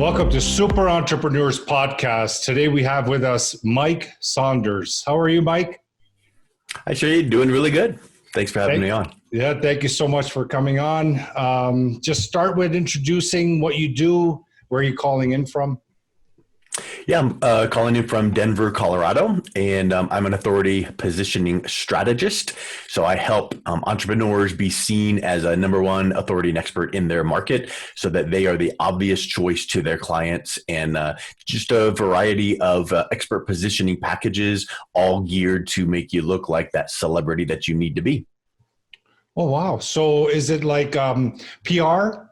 Welcome to Super Entrepreneurs Podcast. Today we have with us Mike Saunders. How are you, Mike? Hi, Shay. Doing really good. Thanks for having me on. Yeah, thank you so much for coming on. Just start with introducing what you do. Where are you calling in from? Yeah, I'm calling in from Denver, Colorado, and I'm an authority positioning strategist. So I help entrepreneurs be seen as a number one authority and expert in their market so that they are the obvious choice to their clients, and just a variety of expert positioning packages, all geared to make you look like that celebrity that you need to be. Oh, wow. So is it like PR?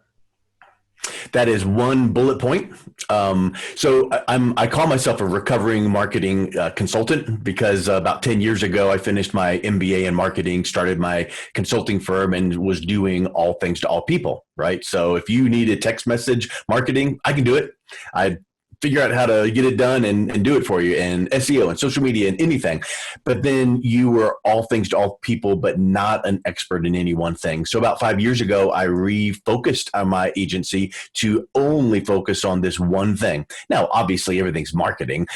That is one bullet point. I call myself a recovering marketing consultant because about 10 years ago, I finished my MBA in marketing, started my consulting firm, and was doing all things to all people, right? So if you need a text message marketing, I can do it. I figure out how to get it done and do it for you, and SEO and social media and anything. But then you were all things to all people, but not an expert in any one thing. So about 5 years ago, I refocused on my agency to only focus on this one thing. Now, obviously everything's marketing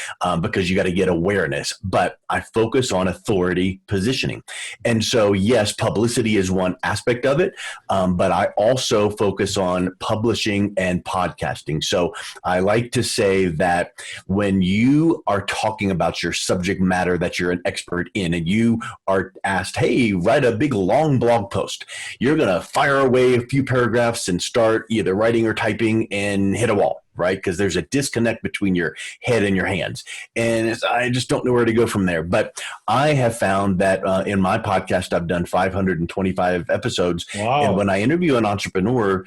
because you got to get awareness, but I focus on authority positioning. And so yes, publicity is one aspect of it, but I also focus on publishing and podcasting. So I like to say that when you are talking about your subject matter that you're an expert in, and you are asked, hey, write a big long blog post, you're going to fire away a few paragraphs and start either writing or typing and hit a wall, right? Because there's a disconnect between your head and your hands. And I just don't know where to go from there. But I have found that in my podcast, I've done 525 episodes. Wow. And when I interview an entrepreneur,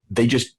they just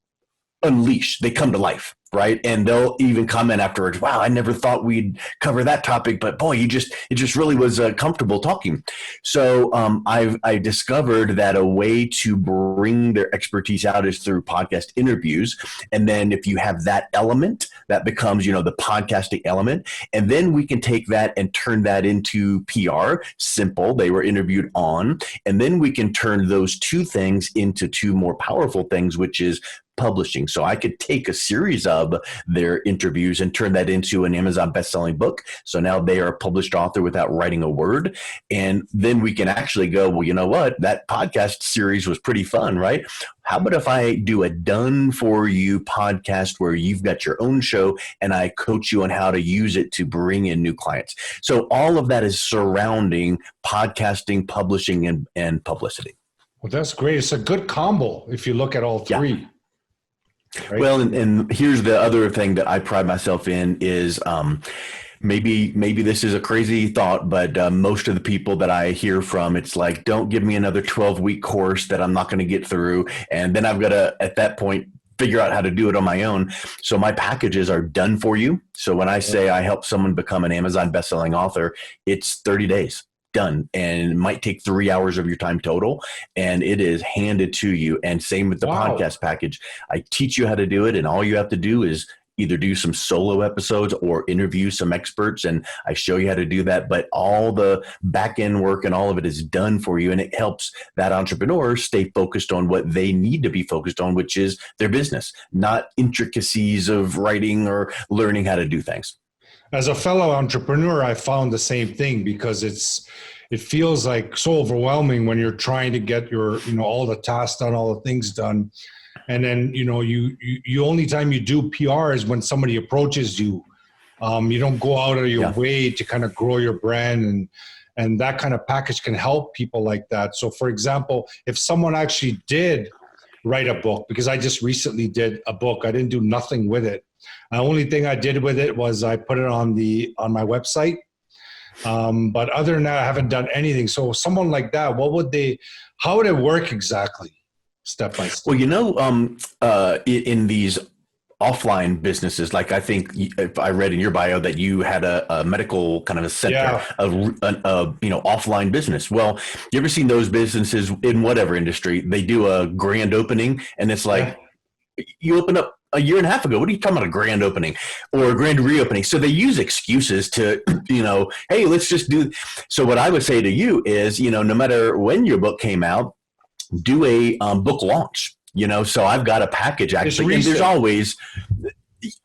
unleash, they come to life, right? And they'll even comment afterwards, wow, I never thought we'd cover that topic, but boy, it just really was comfortable talking. So I discovered that a way to bring their expertise out is through podcast interviews. And then if you have that element, that becomes, the podcasting element. And then we can take that and turn that into PR, simple, they were interviewed on. And then we can turn those two things into two more powerful things, which is publishing. So I could take a series of their interviews and turn that into an Amazon best-selling book. So now they are a published author without writing a word. And then we can actually go, well, you know what? That podcast series was pretty fun, right? How about if I do a done for you podcast where you've got your own show and I coach you on how to use it to bring in new clients? So all of that is surrounding podcasting, publishing, and publicity. Well, that's great. It's a good combo if you look at all three. Yeah. Right? Well, and here's the other thing that I pride myself in is maybe this is a crazy thought, but most of the people that I hear from, it's like, don't give me another 12-week course that I'm not going to get through. And then I've got to, at that point, figure out how to do it on my own. So my packages are done for you. So when I say I help someone become an Amazon bestselling author, it's 30 days. Done. And it might take 3 hours of your time total, and it is handed to you. And same with the podcast package. I teach you how to do it, and all you have to do is either do some solo episodes or interview some experts, and I show you how to do that. But all the back end work and all of it is done for you, and it helps that entrepreneur stay focused on what they need to be focused on, which is their business, not intricacies of writing or learning how to do things. As a fellow entrepreneur, I found the same thing because it feels like so overwhelming when you're trying to get your, all the tasks done, all the things done. And then, you only time you do PR is when somebody approaches you. You don't go out of your way to kind of grow your brand, and that kind of package can help people like that. So for example, if someone actually did write a book, because I just recently did a book, I didn't do nothing with it. The only thing I did with it was I put it on my website. But other than that, I haven't done anything. So someone like that, how would it work exactly? Step by step. Well, in these offline businesses, like I think if I read in your bio that you had a medical kind of a center, offline business. Well, you ever seen those businesses in whatever industry? They do a grand opening, and it's like you open up a year and a half ago. What are you talking about, a grand opening or a grand reopening? So they use excuses to, hey, let's just do. So what I would say to you is, no matter when your book came out, do a book launch. So I've got a package actually. And there's always,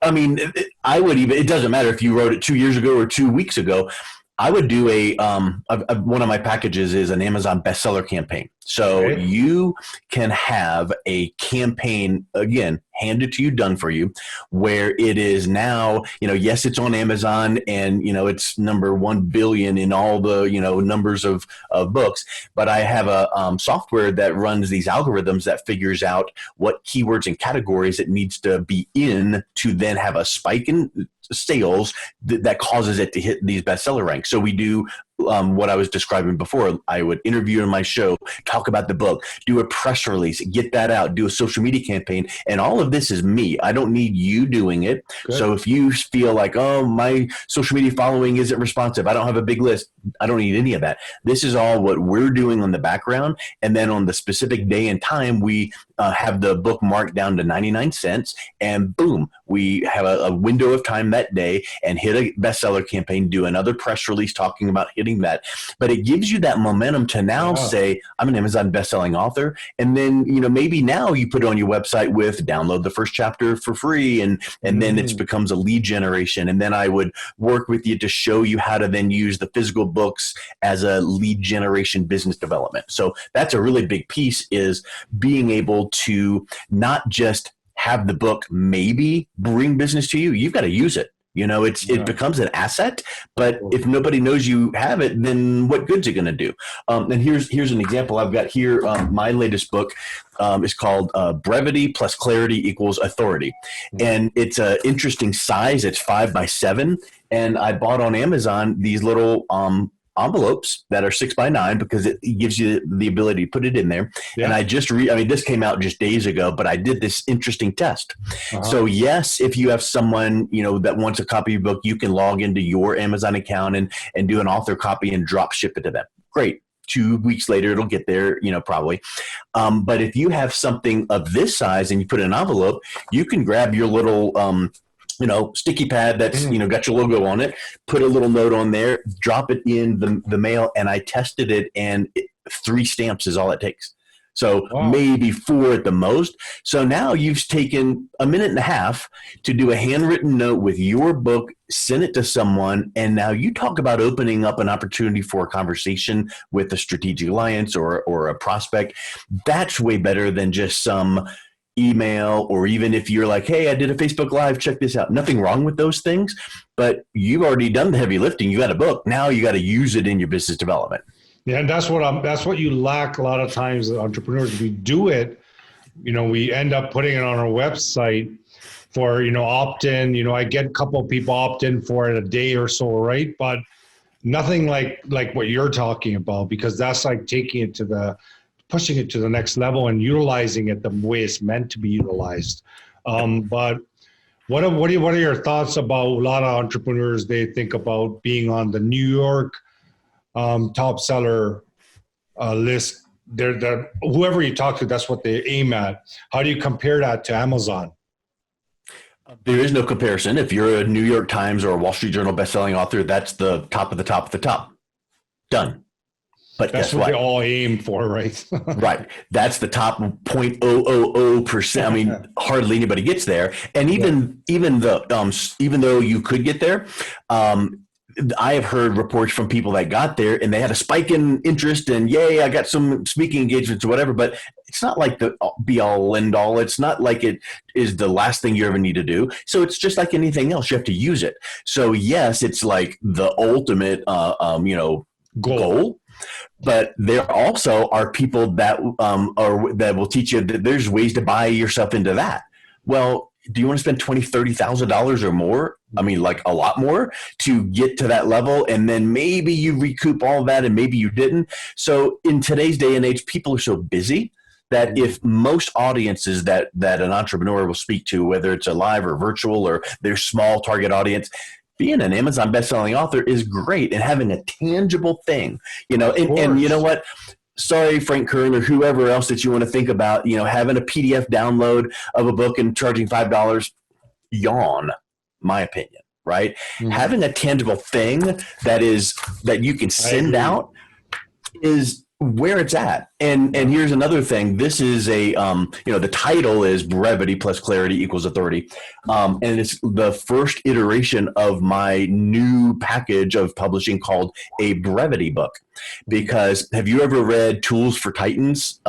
I mean, I would even, it doesn't matter if you wrote it 2 years ago or 2 weeks ago. I would do one of my packages is an Amazon bestseller campaign. So Okay. you can have a campaign, again, handed to you, done for you, where it is now, yes, it's on Amazon and, it's number 1 billion in all the, numbers of books. But I have a software that runs these algorithms that figures out what keywords and categories it needs to be in to then have a spike in sales that causes it to hit these bestseller ranks. So we do what I was describing before. I would interview in my show, talk about the book, do a press release, get that out, do a social media campaign. And all of this is me. I don't need you doing it. Good. So if you feel like, oh, my social media following isn't responsive, I don't have a big list, I don't need any of that. This is all what we're doing on the background. And then on the specific day and time, we have the book marked down to 99 cents and boom, we have a window of time that day and hit a bestseller campaign, do another press release talking about hitting that. But it gives you that momentum to now say, I'm an Amazon bestselling author. And then, maybe now you put it on your website with download the first chapter for free. And then it becomes a lead generation. And then I would work with you to show you how to then use the physical books as a lead generation business development. So that's a really big piece, is being able to not just have the book maybe bring business to you. You've got to use it. It becomes an asset, but if nobody knows you have it, then what good's it going to do? And here's an example I've got here. My latest book is called Brevity plus Clarity equals Authority. And it's an interesting size. It's 5 by 7. And I bought on Amazon these little envelopes that are 6 by 9 because it gives you the ability to put it in there. Yeah. And this came out just days ago, but I did this interesting test. So yes, if you have someone, that wants a copy of your book, you can log into your Amazon account and do an author copy and drop ship it to them. Great. 2 weeks later, it'll get there, probably. But if you have something of this size and you put an envelope, you can grab your little, sticky pad that's, got your logo on it, put a little note on there, drop it in the mail. And I tested it and 3 stamps is all it takes. So maybe 4 at the most. So now you've taken a minute and a half to do a handwritten note with your book, send it to someone. And now you talk about opening up an opportunity for a conversation with a strategic alliance or a prospect. That's way better than just some email, or even if you're like, hey, I did a Facebook Live, check this out. Nothing wrong with those things, but you've already done the heavy lifting. You got a book. Now you got to use it in your business development. Yeah, and that's what you lack a lot of times as entrepreneurs. We do it, we end up putting it on our website for, opt-in. I get a couple of people opt in for it a day or so, right? But nothing like what you're talking about, because that's like pushing it to the next level and utilizing it the way it's meant to be utilized. But what are your thoughts about a lot of entrepreneurs? They think about being on the New York top seller list. They're whoever you talk to, that's what they aim at. How do you compare that to Amazon? There is no comparison. If you're a New York Times or a Wall Street Journal bestselling author, that's the top of the top of the top. Done. But that's what they all aim for, right? Right. That's the top 0.000%. I mean, hardly anybody gets there. And even though you could get there, I have heard reports from people that got there and they had a spike in interest and yay, I got some speaking engagements or whatever, but it's not like the be all end all. It's not like it is the last thing you ever need to do. So it's just like anything else. You have to use it. So yes, it's like the ultimate, goal. But there also are people that that will teach you that there's ways to buy yourself into that. Well, do you want to spend $20,000, $30,000 or more? I mean, like a lot more to get to that level. And then maybe you recoup all that and maybe you didn't. So in today's day and age, people are so busy that if most audiences that an entrepreneur will speak to, whether it's a live or virtual or their small target audience, being an Amazon bestselling author is great, and having a tangible thing, and you know what? Sorry, Frank Kern or whoever else that you want to think about, having a PDF download of a book and charging $5, yawn, my opinion, right? Mm-hmm. Having a tangible thing that you can send out is where it's at. And here's another thing. This is the title is Brevity plus Clarity equals Authority. And it's the first iteration of my new package of publishing called a brevity book. Because have you ever read Tools for Titans?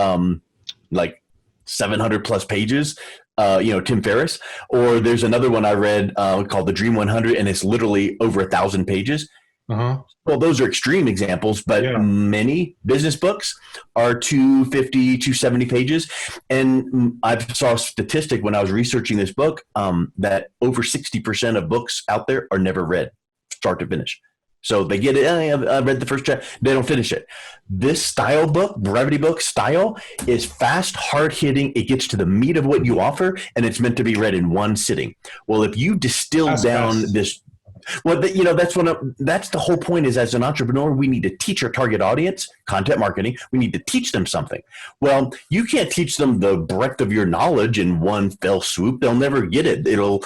Like 700 plus pages, Tim Ferriss, or there's another one I read called The Dream 100, and it's literally over 1,000 pages. Well, those are extreme examples, but many business books are 250, 270 pages. And I saw a statistic when I was researching this book that over 60% of books out there are never read, start to finish. So they get it. I read the first chapter. They don't finish it. This style book, brevity book style, is fast, hard hitting. It gets to the meat of what you offer, and it's meant to be read in one sitting. Well, if you distill down this. Well, that's the whole point is, as an entrepreneur, we need to teach our target audience content marketing. We need to teach them something. Well, you can't teach them the breadth of your knowledge in one fell swoop. They'll never get it. They'll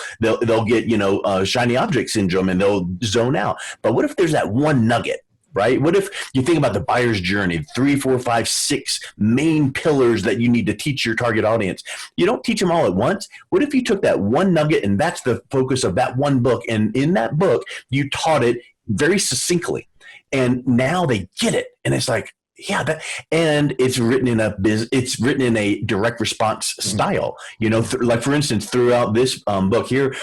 get, shiny object syndrome, and they'll zone out. But what if there's that one nugget? Right? What if you think about the buyer's journey, 3, 4, 5, 6 main pillars that you need to teach your target audience? You don't teach them all at once. What if you took that one nugget and that's the focus of that one book? And in that book, you taught it very succinctly. And now they get it. And it's like, and it's written in a direct response style, like for instance, throughout this book here,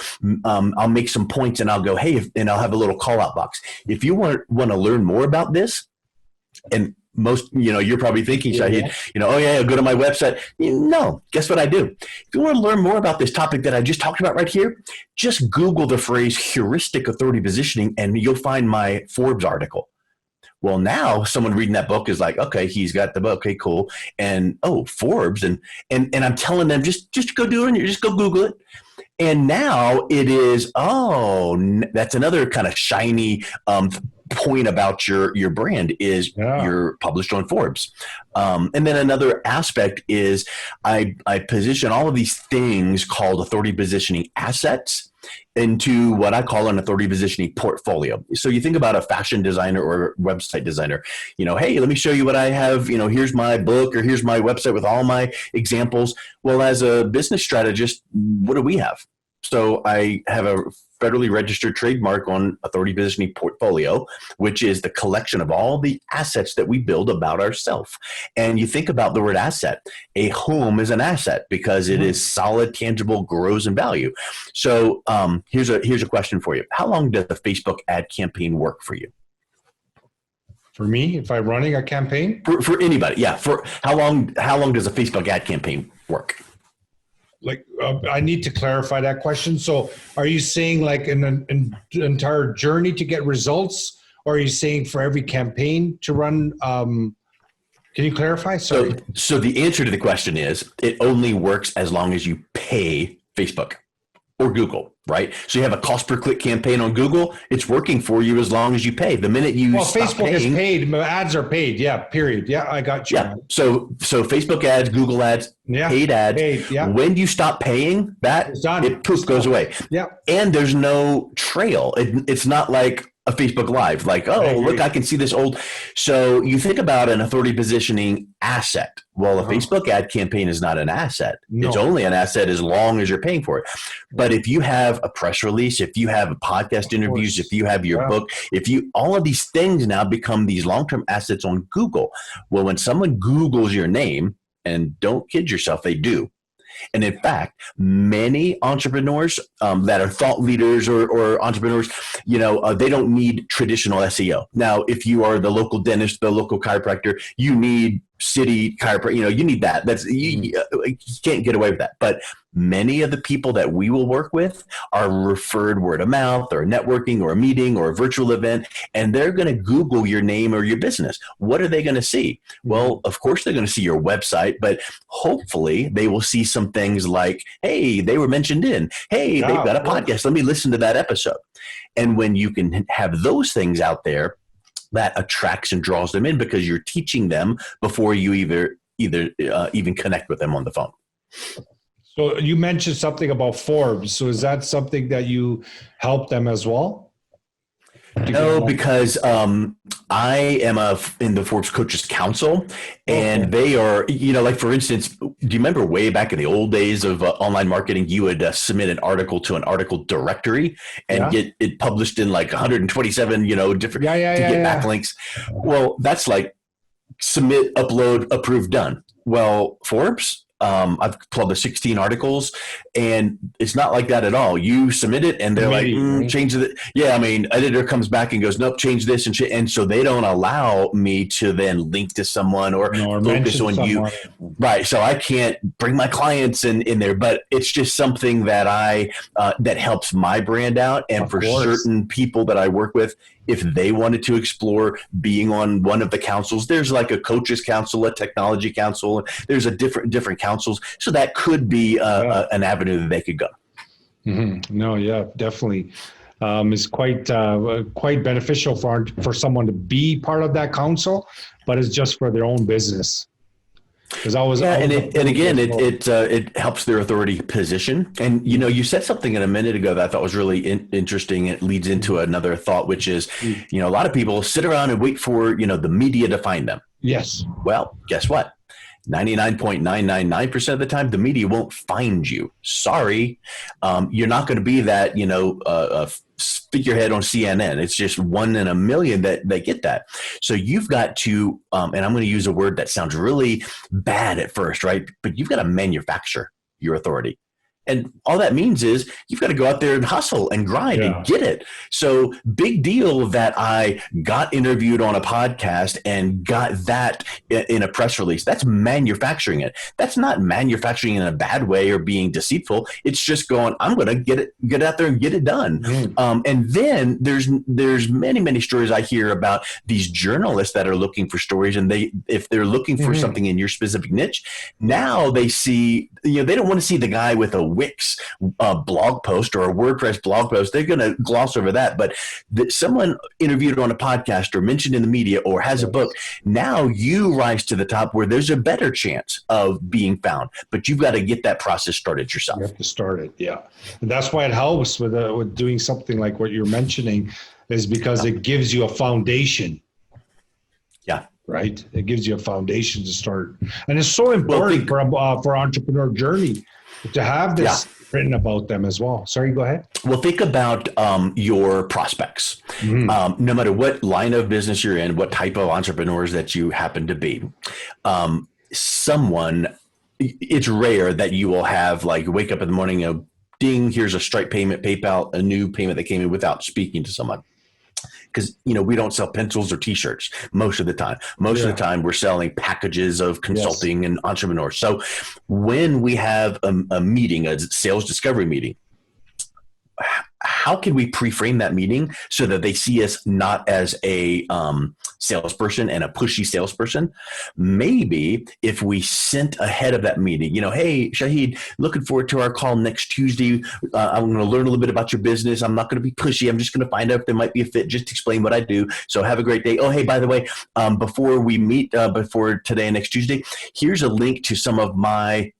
I'll make some points and I'll go, hey, and I'll have a little call out box. If you want to learn more about this, and most, you're probably thinking, Shahid, go to my website. No, guess what I do? If you want to learn more about this topic that I just talked about right here, just Google the phrase heuristic authority positioning and you'll find my Forbes article. Well, now someone reading that book is like, okay, he's got the book. Okay, cool. And Forbes, and I'm telling them just go do it. Just go Google it. And now it is, that's another kind of shiny point about your brand is you're published on Forbes. And then another aspect is I position all of these things called authority positioning assets into what I call an authority positioning portfolio. So you think about a fashion designer or website designer, hey, let me show you what I have. Here's my book or here's my website with all my examples. Well, as a business strategist, what do we have? So I have a federally registered trademark on authority positioning portfolio, which is the collection of all the assets that we build about ourselves. And you think about the word asset. A home is an asset because it is solid, tangible, grows in value. So here's a question for you. How long does the Facebook ad campaign work for you? For me, if I'm running a campaign? For anybody, yeah. For how long does a Facebook ad campaign work? I need to clarify that question. So are you saying like an entire journey to get results, or are you saying for every campaign to run? Can you clarify? Sorry. So the answer to the question is it only works as long as you pay Facebook or Google, right? So you have a cost per click campaign on Google. It's working for you as long as you pay. The minute you stop Facebook paying, is paid. Ads are paid. Yeah. Period. Yeah. I got you. Yeah. So Facebook ads, Google ads, paid ads. Paid, yeah. When you stop paying that, it poof goes away. Yeah. And there's no trail. It's not like a Facebook Live, like, look, I can see this old. So you think about an authority positioning asset. Well, a Facebook ad campaign is not an asset. No. It's only an asset as long as you're paying for it. But if you have a press release, if you have podcast interviews, if you have your book, all of these things now become these long-term assets on Google. Well, when someone Googles your name, and don't kid yourself, they do. And in fact, many entrepreneurs that are thought leaders or entrepreneurs, they don't need traditional SEO. Now, if you are the local dentist, the local chiropractor, you need city chiropractor, you need that. You can't get away with that. But many of the people that we will work with are referred word of mouth or networking or a meeting or a virtual event, and they're going to Google your name or your business. What are they going to see? Well, of course, they're going to see your website, but hopefully they will see some things like, hey, they were mentioned in, hey, they've got a podcast. Let me listen to that episode. And when you can have those things out there, that attracts and draws them in because you're teaching them before you even connect with them on the phone. So you mentioned something about Forbes. So is that something that you help them as well? No, because I am in the Forbes Coaches Council, and they are, like for instance, do you remember way back in the old days of online marketing, you would submit an article to an article directory and get it published in like 127, different to get backlinks. Well, that's like submit, upload, approve, done. Well, Forbes, I've published 16 articles, and it's not like that at all. You submit it, and they're like, change it. Yeah, I mean, editor comes back and goes, nope, change this and so they don't allow me to then link to someone or focus on you. Right. So I can't bring my clients in there, but it's just something that that helps my brand out. And for certain people that I work with, if they wanted to explore being on one of the councils, there's like a coaches council, a technology council, there's a different councils. So that could be an avenue that they could go. Mm-hmm. No, yeah, definitely. Is quite beneficial for someone to be part of that council, but it's just for their own business. It helps their authority position. And you said something in a minute ago that I thought was really interesting. It leads into another thought, which is, a lot of people sit around and wait for the media to find them. Yes. Well, guess what? 99.999% of the time, the media won't find you. Sorry. You're not going to be that, figurehead on CNN. It's just 1 in a million that get that. So you've got to, and I'm going to use a word that sounds really bad at first, right? But you've got to manufacture your authority. And all that means is you've got to go out there and hustle and grind and get it. So big deal that I got interviewed on a podcast and got that in a press release. That's manufacturing it. That's not manufacturing in a bad way or being deceitful. It's just going, I'm going to get out there and get it done. And then there's many, many stories I hear about these journalists that are looking for stories. And if they're looking for something in your specific niche, now they see, they don't want to see the guy with a Wix blog post or a WordPress blog post. They're going to gloss over that. But someone interviewed on a podcast or mentioned in the media or has a book, now you rise to the top where there's a better chance of being found. But you've got to get that process started yourself. You have to start it, yeah. And that's why it helps with doing something like what you're mentioning, is because it gives you a foundation. Yeah. Right? It gives you a foundation to start. And it's so important for entrepreneur journey to have this written about them as well. Sorry, go ahead. Well, think about your prospects. No matter what line of business you're in, what type of entrepreneurs that you happen to be, it's rare that you will have like wake up in the morning, ding, here's a Stripe payment, PayPal, a new payment that came in without speaking to someone. Because, we don't sell pencils or T-shirts most of the time. Most of the time, we're selling packages of consulting and entrepreneurs. So when we have a meeting, a sales discovery meeting, how can we pre-frame that meeting so that they see us not as a salesperson and a pushy salesperson? Maybe if we sent ahead of that meeting, hey, Shahid, looking forward to our call next Tuesday. I'm going to learn a little bit about your business. I'm not going to be pushy. I'm just going to find out if there might be a fit, just explain what I do. So have a great day. Oh, hey, by the way, before we meet, before today and next Tuesday, here's a link to some of my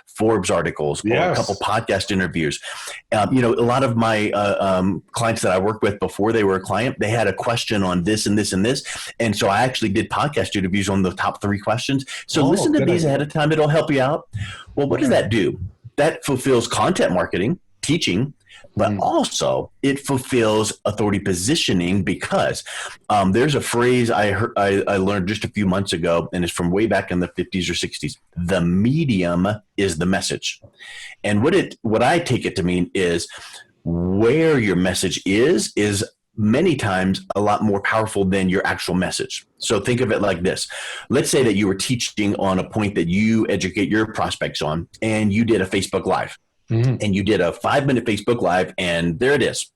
Forbes articles or a couple podcast interviews. A lot of my clients that I worked with before they were a client, they had a question on this and this and this. And so I actually did podcast interviews on the top 3 questions. So listen to these ahead of time. It'll help you out. Well, what does that do? That fulfills content marketing, teaching, but also it fulfills authority positioning because there's a phrase I learned just a few months ago, and it's from way back in the 50s or 60s. The medium is the message. And what I take it to mean is where your message is many times a lot more powerful than your actual message. So think of it like this. Let's say that you were teaching on a point that you educate your prospects on, and you did a Facebook Live. And you did a 5-minute Facebook Live, and there it is.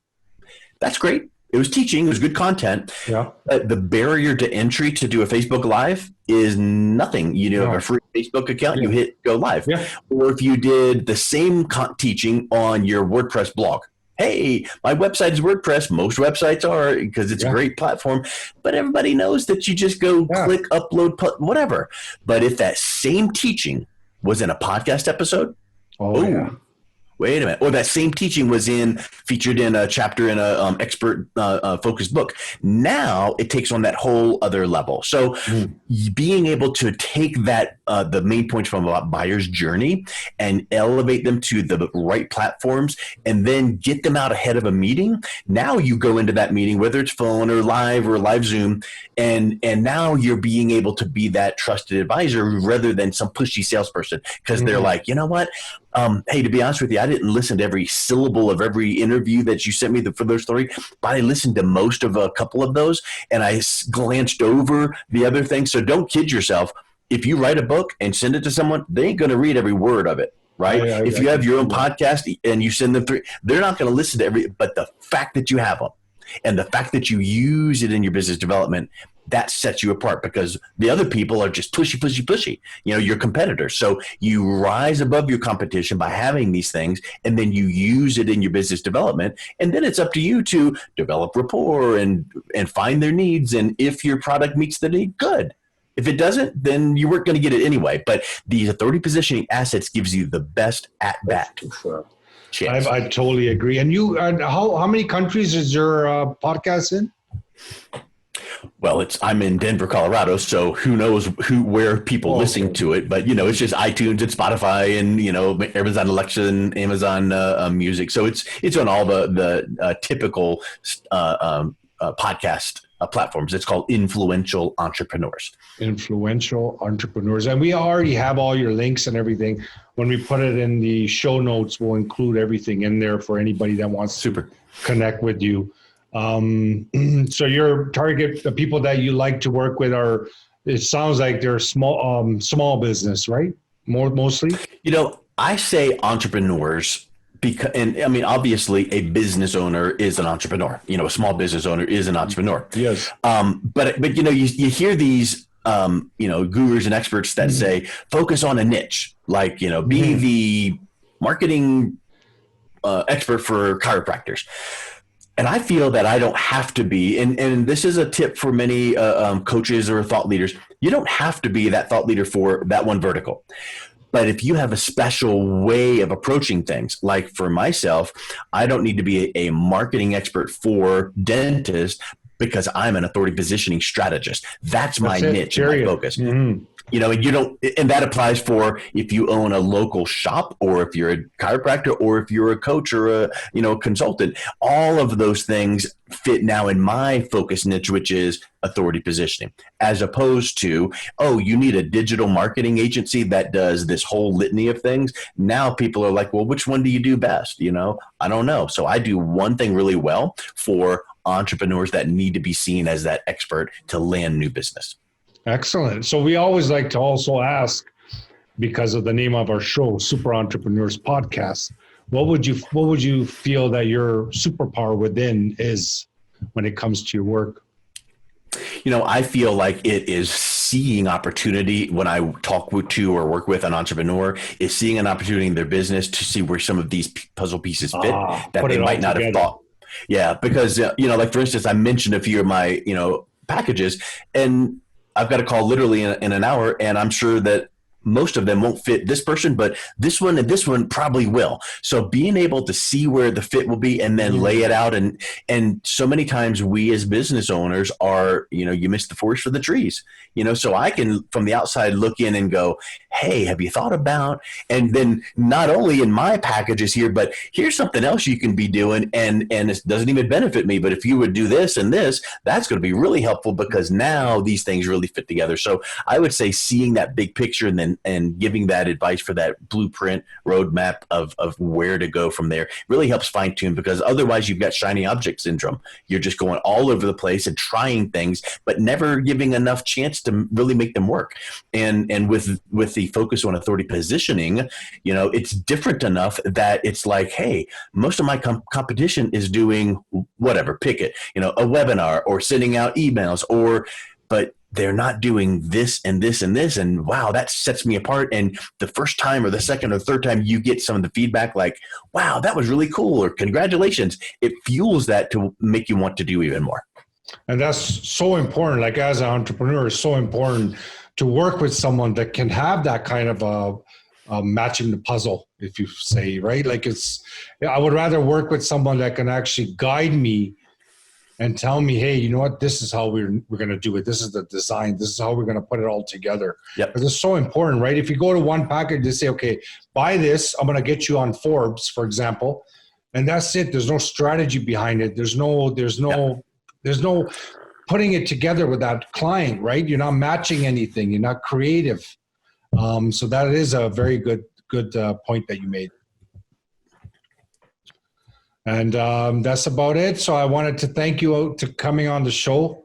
That's great. It was teaching. It was good content. Yeah. But the barrier to entry to do a Facebook Live is nothing. You have a free Facebook account, you hit go live. Yeah. Or if you did the same teaching on your WordPress blog. Hey, my website is WordPress. Most websites are because it's a great platform. But everybody knows that you just go click, upload, whatever. But if that same teaching was in a podcast episode, wait a minute. Or that same teaching was featured in a chapter in a expert focused book. Now it takes on that whole other level. So being able to take that, the main points from a buyer's journey and elevate them to the right platforms and then get them out ahead of a meeting. Now you go into that meeting, whether it's phone or live Zoom, and now you're being able to be that trusted advisor rather than some pushy salesperson, because they're like, you know what? Hey, to be honest with you, I didn't listen to every syllable of every interview that you sent me for those 3, but I listened to most of a couple of those, and I glanced over the other things. So don't kid yourself. If you write a book and send it to someone, they ain't going to read every word of it. Right. If you have your own podcast and you send them 3, they're not going to listen to but the fact that you have them and the fact that you use it in your business development, that sets you apart, because the other people are just pushy, your competitors. So you rise above your competition by having these things, and then you use it in your business development. And then it's up to you to develop rapport and find their needs. And if your product meets the need, good. If it doesn't, then you weren't going to get it anyway. But these authority positioning assets gives you the best at bat. I totally agree. And you, how many countries is your podcast in? Well, I'm in Denver, Colorado, so who knows where people listening to it, but it's just iTunes and Spotify and Amazon Alexa and Amazon Music. So it's on all the typical podcast platforms. It's called Influential Entrepreneurs. Influential Entrepreneurs. And we already have all your links and everything. When we put it in the show notes, we'll include everything in there for anybody that wants to connect with you. So your target, the people that you like to work with it sounds like they're small business, right? Mostly? I say entrepreneurs because, and I mean, obviously a business owner is an entrepreneur, a small business owner is an entrepreneur. Yes. But you hear these, gurus and experts that say, focus on a niche, like, be the marketing expert for chiropractors. And I feel that I don't have to be, and this is a tip for many coaches or thought leaders, you don't have to be that thought leader for that one vertical. But if you have a special way of approaching things, like for myself, I don't need to be a marketing expert for dentists because I'm an authority positioning strategist. That's my niche and my focus. And and that applies for if you own a local shop, or if you're a chiropractor, or if you're a coach or a consultant. All of those things fit now in my focus niche, which is authority positioning, as opposed to, you need a digital marketing agency that does this whole litany of things. Now people are like, well, which one do you do best? I don't know. So I do one thing really well for entrepreneurs that need to be seen as that expert to land new business. Excellent. So we always like to also ask, because of the name of our show, Super Entrepreneurs Podcast, what would you feel that your superpower within is when it comes to your work? I feel like it is seeing opportunity. When I talk to or work with an entrepreneur, is seeing an opportunity in their business to see where some of these puzzle pieces fit that they might not have thought. Yeah, because, like for instance, I mentioned a few of my, packages, and I've got a call literally in an hour, and I'm sure that most of them won't fit this person, but this one and this one probably will. So being able to see where the fit will be and then lay it out. And so many times we as business owners are, you miss the forest for the trees, so I can from the outside look in and go, hey, have you thought about, and then not only in my packages here, but here's something else you can be doing. And it doesn't even benefit me, but if you would do this and this, that's going to be really helpful, because now these things really fit together. So I would say seeing that big picture and giving that advice for that blueprint roadmap of where to go from there really helps fine tune, because otherwise you've got shiny object syndrome. You're just going all over the place and trying things, but never giving enough chance to really make them work. And with the focus on authority positioning, it's different enough that it's like, hey, most of my competition is doing whatever, pick it, a webinar or sending out emails, but they're not doing this and this and this. And wow, that sets me apart. And the first time or the second or third time you get some of the feedback like, wow, that was really cool, or congratulations, it fuels that to make you want to do even more. And that's so important. Like as an entrepreneur, it's so important to work with someone that can have that kind of matching the puzzle, if you say, right? Like I would rather work with someone that can actually guide me and tell me, hey, you know what, this is how we're going to do it. This is the design. This is how we're going to put it all together. Yep. Because it's so important, right? If you go to one package, they say, okay, buy this. I'm going to get you on Forbes, for example. And that's it. There's no strategy behind it. There's no putting it together with that client, right? You're not matching anything. You're not creative. So that is a very good point that you made. And that's about it. So I wanted to thank you to coming on the show.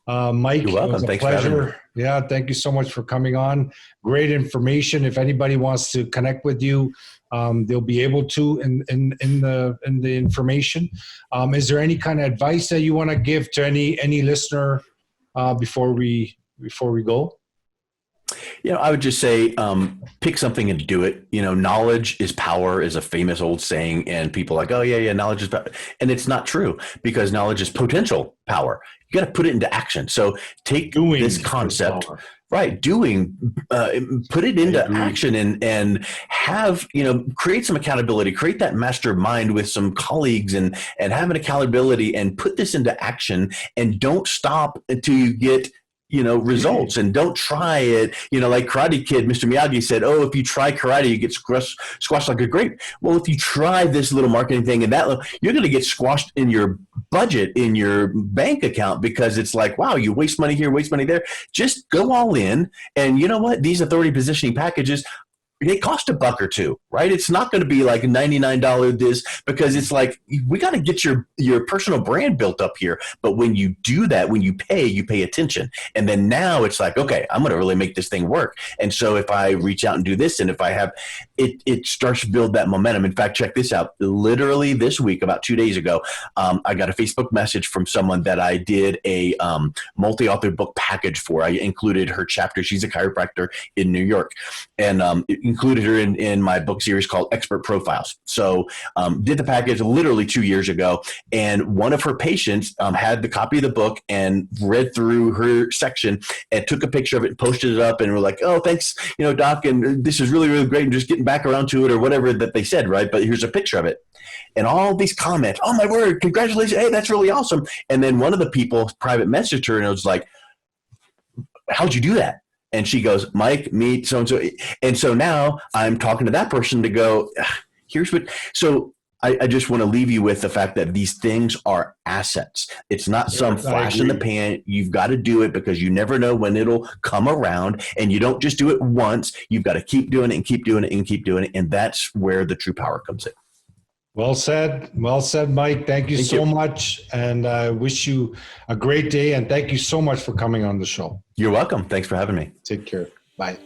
Mike, you're welcome. It was a Thanks pleasure. Yeah, thank you so much for coming on. Great information. If anybody wants to connect with you, they'll be able to in the information. Is there any kind of advice that you want to give to any listener before we go? I would just say, pick something and do it. Knowledge is power is a famous old saying, and people are like, oh yeah, knowledge is power. And it's not true, because knowledge is potential power. You got to put it into action. So take this concept, right? Put it into action and have, create some accountability, create that mastermind with some colleagues and have an accountability and put this into action, and don't stop until you get results, and don't try it, like Karate Kid, Mr. Miyagi said, oh, if you try karate, you get squashed like a grape. Well, if you try this little marketing thing and you're going to get squashed in your budget, in your bank account, because it's like, wow, you waste money here, waste money there. Just go all in. And you know what? These authority positioning packages, they cost $1 or $2, right? It's not going to be like $99 this, because it's like, we got to get your personal brand built up here. But when you do that, when you pay attention. And then now it's like, okay, I'm going to really make this thing work. And so if I reach out and do this, and if I have, it starts to build that momentum. In fact, check this out. Literally this week, about 2 days ago, I got a Facebook message from someone that I did a multi-author book package for. I included her chapter. She's a chiropractor in New York. And included her in my book series called Expert Profiles. So did the package literally 2 years ago. And one of her patients had the copy of the book and read through her section and took a picture of it and posted it up, and were like, oh, thanks, doc, and this is really, really great, and just getting back around to it, or whatever that they said, right? But here's a picture of it. And all these comments, oh my word, congratulations, hey, that's really awesome. And then one of the people private messaged her and it was like, how'd you do that? And she goes, Mike, meet so-and-so. And so now I'm talking to that person to go, here's what. So I just want to leave you with the fact that these things are assets. It's not some flash in the pan. You've got to do it, because you never know when it'll come around. And you don't just do it once. You've got to keep doing it and keep doing it and keep doing it. And that's where the true power comes in. Well said, Mike. Thank you so much. And I wish you a great day. And thank you so much for coming on the show. You're welcome. Thanks for having me. Take care. Bye.